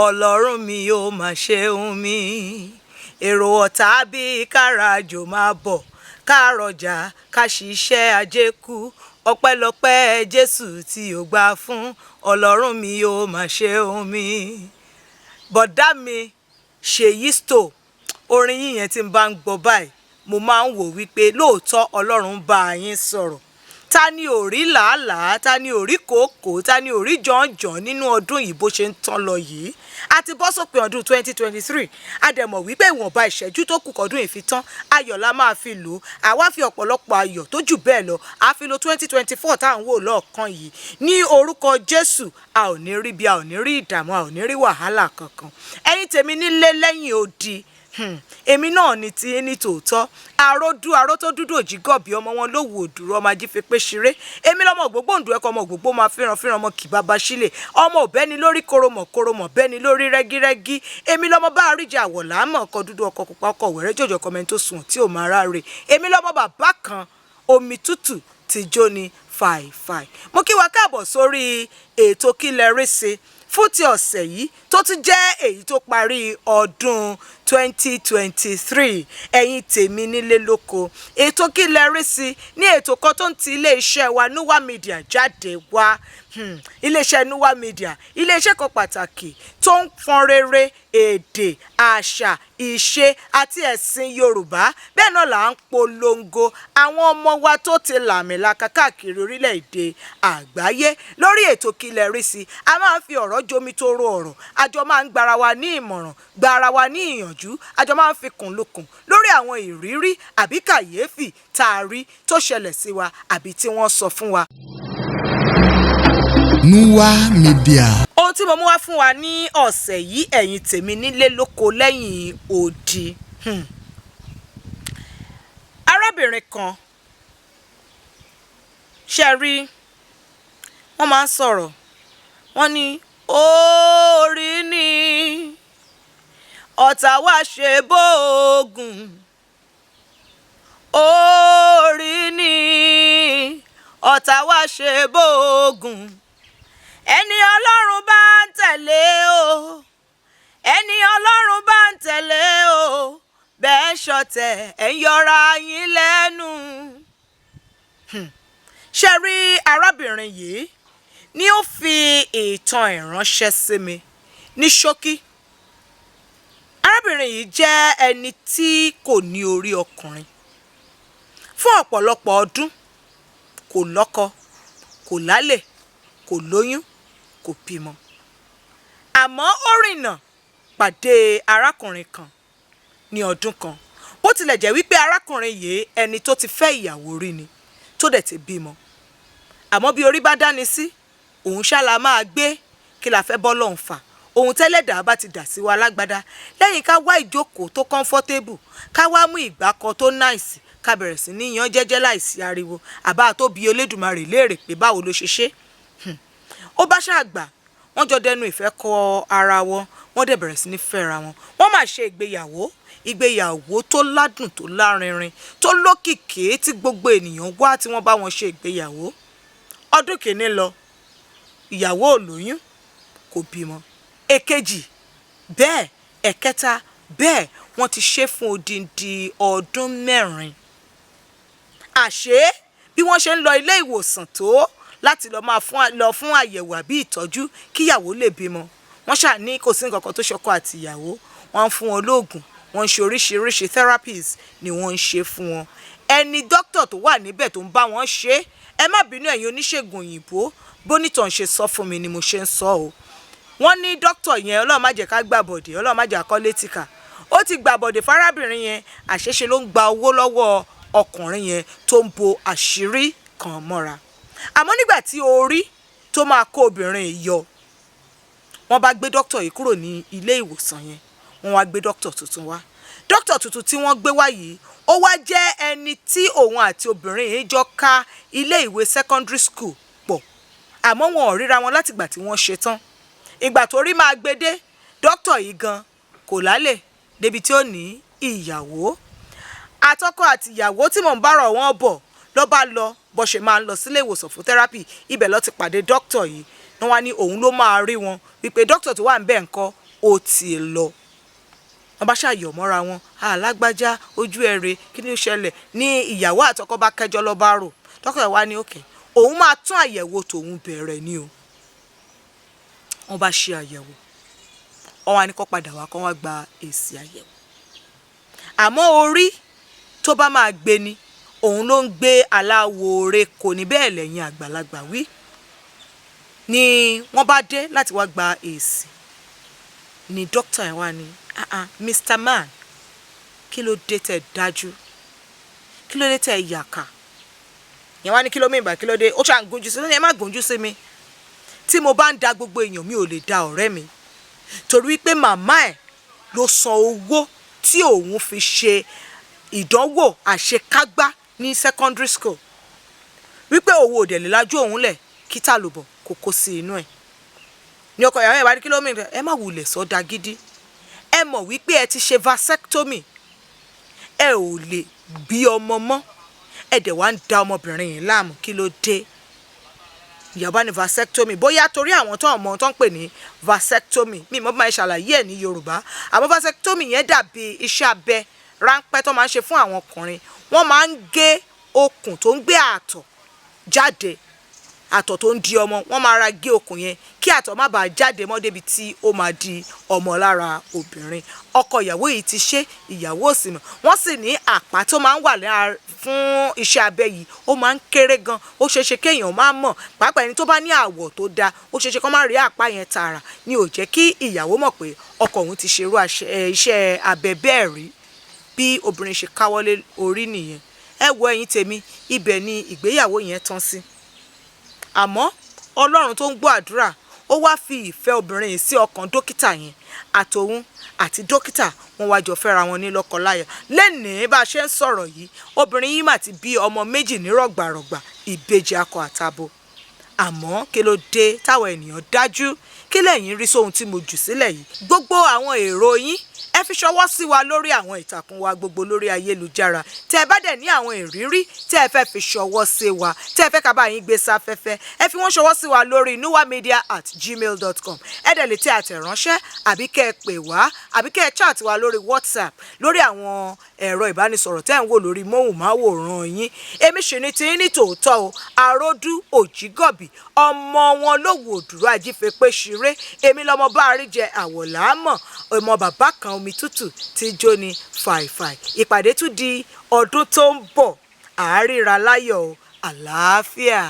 Ọlọ́run mi ó mà ṣeun mi. Èrò ọ̀tá bí káràjò máa bọ̀, kárọjà ká ṣiṣẹ́ ajé kú. Ọpẹ́lọpẹ́ Jésù tí ó gbà fún. Ọlọ́run mi ó mà ṣeun mi. Bọ̀dá mi Ṣèyí Stò, orin yìí yẹn tí n bá ń gbọ́ báyìí, mo máa ń wò wípé lóòótọ́ Ọlọ́run bá yín sọ̀rọ̀. Ta ni ò rí làálàá, ta ni ò rí kòókòó, ta ni ò rí jọ̀njọ̀n nínú ọdún yìí bó ṣe ń tán lọ yìí. A ti bọ́ sópin ọdún 2023, a dẹ̀ mọ̀ wípé ìwọ̀nba ìṣẹ́jú tó kù kọ́dún yìí fi tán, ayọ̀ la máa fi lò ó. Àwa fi ọ̀pọ̀lọpọ̀ ayọ̀ tó jù bẹ́ẹ̀ lọ, a fi lo 2024 tá à ń wò lọ́ọ̀kan yìí. Ní orúkọ Jésù, a ò ní rí bí, a ò ní rí ìdààmú, a ò ní rí wàhálà kankan. Ẹ̀yin tèmi nílé lẹ́yìn odi, èmi náà ni ti ní tòótọ́. Aró tó dúdú òjì gọ̀bì ọmọ wọn ló wù òdùrú ọmọ ajífe pé ṣeré. Èmi lọ́mọ ògbógbò òǹdó ẹ̀kọ́ ọmọ ògbógbò máa fíran ọmọ kì bàbá sílẹ̀. Ọmọ òbẹ́ni lórí koromọ̀ bẹ́ni lórí rẹ́gírẹ́gí. Èmi lọ́mọ bá àríjà àwọ̀ láàmọ̀ ọkọ̀ dúdú ọkọ̀ pupa ọkọ̀ wẹ̀rẹ́ jòjò kọ́mẹ́ntì tó sùn tí ò máa ráre. Èmi lọ́mọ bàbá kan omi tútù ti jóni fàìfàì. Mo kí wa káàbọ̀ sórí ètò Kílẹ̀ rí sí fún ti ọ̀sẹ̀ yìí tó tún jẹ́ èyí tó parí ọdún 2023. Ẹ̀yin tèmi nílé lóko, ètò Kílẹ̀ rí sí ní ètò kan tó ń ti iléeṣẹ́ wa Nuwa Media jáde wá. Iléeṣẹ́ Nuwa Media, iléeṣẹ́ kan pàtàkì tó ń fọn rere èdè, àṣà, ìṣe àti ẹ̀sìn Yorùbá. Bẹ́ẹ̀ náà là ń polongo àwọn ọmọ wa tó ti làmìlaka káàkiri orílẹ̀-èdè àgbáyé. Lórí ètò Kílẹ̀ rí sí, a máa ń fi ọ̀rọ̀ jomitoro ọ̀rọ̀, àjọ máa ń gbara wa ní ìmọ̀ràn, gbara wa ní ìyànjú, àjọ máa ń fi kùnlukùn lórí àwọn ìrírí àbí kàyéfì tá a rí tó ṣẹlẹ̀ sí wa àbí tí wọ́n sọ fún wa. Nuwa Media. Ohun tí mo mú wá fún wa ní ọ̀sẹ̀ yìí, ẹ̀yin tèmi nílé lóko lẹ́yìn odi. Arábìnrin kan, ṣe rí, wọ́n máa ń sọ̀rọ̀, wọ́n ní orí ni ọ̀tá wá ṣe bóògùn. Orí ni ọ̀tá wá ṣe bóògùn. Ẹni Ọlọ́run bá ń tẹ̀lé o, ẹni Ọlọ́run bá ń tẹ̀lé o, bẹ́ẹ̀ ṣọ̀tẹ̀ ẹ̀ ń yọra yín lẹ́nu. Ṣé rí arábìnrin yìí ni ó fi ìtàn ìránṣẹ́ sí mi ní ṣókí. Arábìnrin yìí jẹ́ ẹni tí kò ní orí ọkùnrin. Fún ọ̀pọ̀lọpọ̀ ọdún, kò lọ́kọ, kò lálẹ̀, kò lóyún, kò bímọ. Àmọ́ ó rìnà pàdé arákùnrin kan ní ọdún kan. Bó tilẹ̀ jẹ́ wípé arákùnrin yìí ẹni tó ti fẹ́ ìyàwó rí ni, tó dẹ̀ ti bímọ. Àmọ́ bí orí bá dáni sí, òun ṣála máa gbé, kí la fẹ́ bọ́ lọ́hùn fà. Ohun tẹ́lẹ̀dá bá ti dà sí wa lágbádá, lẹ́yìn ká wá ìjókòó tó comfortable, ká wá mú ìgbákọ tó nice, ká bẹ̀rẹ̀ sí ní yan jẹ́jẹ́ láìsí ariwo, àbá tó bi Olódùmarè léèrè pé báwo ló ṣe ṣe. Ó bá ṣàgbà, wọ́n jọ dẹnu ìfẹ́ kọ ara wọn, wọ́n dẹ̀ bẹ̀rẹ̀ sí ní fẹ́ra wọn. Wọ́n máa ṣe ìgbéyàwó tó ládùn, tó lárinrin, tó lókìkí tí gbogbo ènìyàn wá tí wọ́n bá wọn ṣe ìgbéyàwó. Ọdún kìíní lọ, ìyàwó ò lóyún, kò bímọ. Èkejì bẹ́ẹ̀, ẹ̀kẹta bẹ́ẹ̀, wọ́n ti ṣe fún odindi ọdún 4. Àṣé bí wọ́n ṣe ń lọ ilé ìwòsàn tó láti lọ fún àyẹ̀wò àbí ìtọ́jú kíyàwó lè bímọ, wọ́n ṣáà ní kò sí nǹkan kan tó ṣọkọ àti ìyàwó. Wọ́n ń fún wọn lóògùn, wọ́n ń ṣe oríṣiríṣi therapies ni wọ́n ń ṣe fún wọn. Ẹni dókítà tó wà níbẹ̀ tó ń bá wọn ṣe, ẹ má bínú ẹ̀yin oníṣègùn òyìnbó, bónítàn ṣe sọ fún mi ni mo ṣe ń sọ o. Wọ́n ní dókítà yẹn, Ọlọ́run má jẹ́ ká gbàbọ̀dé, Ọlọ́run má jẹ́ àkọ́lé tìkà. Ó ti gbàbọ̀dé fárábìnrin yẹn, àṣeṣe ló ń gba owó lọ́wọ́ ọkùnrin yẹn tó ń bo àṣírí kan mọ́ra. Àmọ́ nígbà tí orí tó máa kó obìnrin yọ, wọ́n bá gbé dókítà yìí kúrò ní ilé ìwòsàn yẹn, wọ́n wá gbé dókítà tuntun wá. Dókítà tuntun tí wọ́n gbé wá yìí, ó wá jẹ́ ẹni tí òun àti obìnrin yìí jọ ká ilé ìwé secondary school pọ̀. Àmọ́ wọn ò ríra wọn látìgbà tí wọ́n ṣe tán. Ìgbà tó rí máa gbé dé, dókítà yìí gan kò lálẹ̀ débi tí ó ní ìyàwó. Àtọkọ àti ìyàwó tí mò ń bárọ̀ wọn bọ̀ ló bá lọ bó ṣe máa ń lọ sílé ìwòsàn fún therapy. Ibẹ̀ ló ti pàdé dókítà yìí. Wọ́n wá ní òun ló máa rí wọn, wípé dókítà tó wà ń bẹ̀ ńkọ́ ó ti lọ. Wọ́n bá ṣàyọ̀ mọ́ra wọn, alágbájá ojú ẹ̀rẹ̀ kí ni ó ṣẹlẹ̀ ní ìyàwó àtọkọ bá kẹjọ lọ bá rò. Tọkọ ẹ̀ wá ní òkè òun máa tún àyẹ̀wò tòun bẹ̀rẹ̀ ni o. Wọ́n bá ṣe àyẹ̀wò, wọ́n wá ní kó padà wá kó wá gba èsì àyẹ̀wò. Àmọ́ orí tó bá máa gbé ni òun ló ń gbé aláwòore, kò ní bẹ́ẹ̀ lẹ́yìn àgbàlagbà wí. Ni wọ́n bá dé láti wá gba èsì ni dókítà ẹ̀ wá ní Mr. Man, kí ló dé tẹ́ dájú, kí ló dé tẹ́ yàkà. Yẹn wá ní kí ló mìíràn kí ló dé, ó ṣàn gúnjú sí, ẹ má gúnjú sí mi. Tí mo bá ń da gbogbo èèyàn mi ò lè da ọ̀rẹ́ mi, torí wípé màmá ẹ̀ ló san owó tí òun fi ṣe ìdánwò àṣekágbá ní secondary school, wípé owó òdẹ̀ lè lájú òun lẹ̀ kí tà ló bọ̀ kó kó sí inú ẹ̀. Ní ọkọ ìyàwó ẹ̀ wá ní kí ló mìíràn, ẹ má wulẹ̀ sọ́dà gidi, ẹ mọ̀ wípé ẹ ti ṣe vasectomy, ẹ ò lè bí ọmọ mọ́, ẹ dẹ̀ wá ń da ọmọbìnrin yìí láàmú, kí ló dé. Ìyàwó ní vasectomy, bóyá torí àwọn tó ọmọ tó ń pè ní vasectomy, mi mọ̀ bí máa ṣàlàyé ẹ̀ ní Yorùbá, àmọ́ vasectomy yẹn dàbí iṣẹ́ abẹ ráńpẹ́ tó máa ń ṣe fún àwọn ọkùnrin. Wọ́n máa ń gé okùn tó ń gbé àtọ̀ jáde, àtọ̀ tó ń di ọmọ, wọ́n máa ra gé okùn yẹn kí àtọ̀ má bàa jáde mọ́ débi tí ó máa di ọmọ lára obìnrin. Ọkọ ìyàwó yìí ti ṣe, ìyàwó òsì mọ̀. Wọ́n sì ní àpá tó máa ń wà lára fún iṣẹ́ abẹ yìí ó máa ń kéré gan, ó ṣeéṣe kéèyàn má mọ̀, pàápàá ẹni tó bá ní àwọ̀ tó dáa, ó ṣeéṣe kó má rí àpá yẹn tààrà. Ni ò jẹ́ kí ìyàwó mọ̀ pé ọkọ òun ti ṣerú iṣẹ́ abẹ bẹ́ẹ̀ rí. Bí obìnrin ṣe káwọ́lé orí nìyẹn. Ẹ wo ẹ̀yin tèmi, ibẹ̀ ni ìgbéyàwó yẹn tán sí. Àmọ́ Ọlọ́run tó ń gbọ́ àdúrà, ó wá fi ìfẹ́ obìnrin yìí sí ọkàn dókítà yẹn, àtòun àti dókítà wọ́n wá jọ fẹ́ra wọn ní lọ́kọláya. Lẹ́nìí bá a ṣe ń sọ̀rọ̀ yìí, obìnrin yìí mà ti bí ọmọ méjì ní rọ̀gbàrọ̀gbà, ìbejì akọ àtabo. Àmọ́ kí ló dé táwọn ènìyàn dájú, kí lẹ̀yin rí sóhun tí mo jù sílẹ̀ yìí. Gbogbo àwọn èrò yín ẹ fi ṣọwọ́ sí wa lórí àwọn ìtàkùn wa gbogbo lórí ayélujára. Tẹ́ ẹ bá dẹ̀ ní àwọn ìrírí tẹ́ ẹ fẹ́ fi ṣọwọ́ sí wa, tẹ́ ẹ fẹ́ ká bá yín gbé sáfẹ́fẹ́, ẹ fi wọ́n ṣọwọ́ sí wa lórí nuwamedia@gmail.com. Ẹ dẹ̀ lè tẹ àtẹ̀ránṣẹ́ àbí kẹ́ ẹ pè wá àbí kẹ́ ẹ chat wa lórí WhatsApp lórí àwọn ẹ̀rọ ìbánisọ̀rọ̀ tẹ́ ẹ ń wò lórí móhùnmáwòrán yín. Èmi ṣì ní tiyín ní tòótọ́ o, àròdú òjígọ̀bì, ọmọ wọn lówù òdùrú ajífẹ́pẹ́ ṣeré, èmi lọmọ bá àríjẹ àwọ̀lámọ̀, ọmọ bàbá kan omi tútù tí jóni fàìfàì. Ìpàdé tún di ọdún tó ń bọ̀, àárírà láyọ̀ o, àlàáfíà.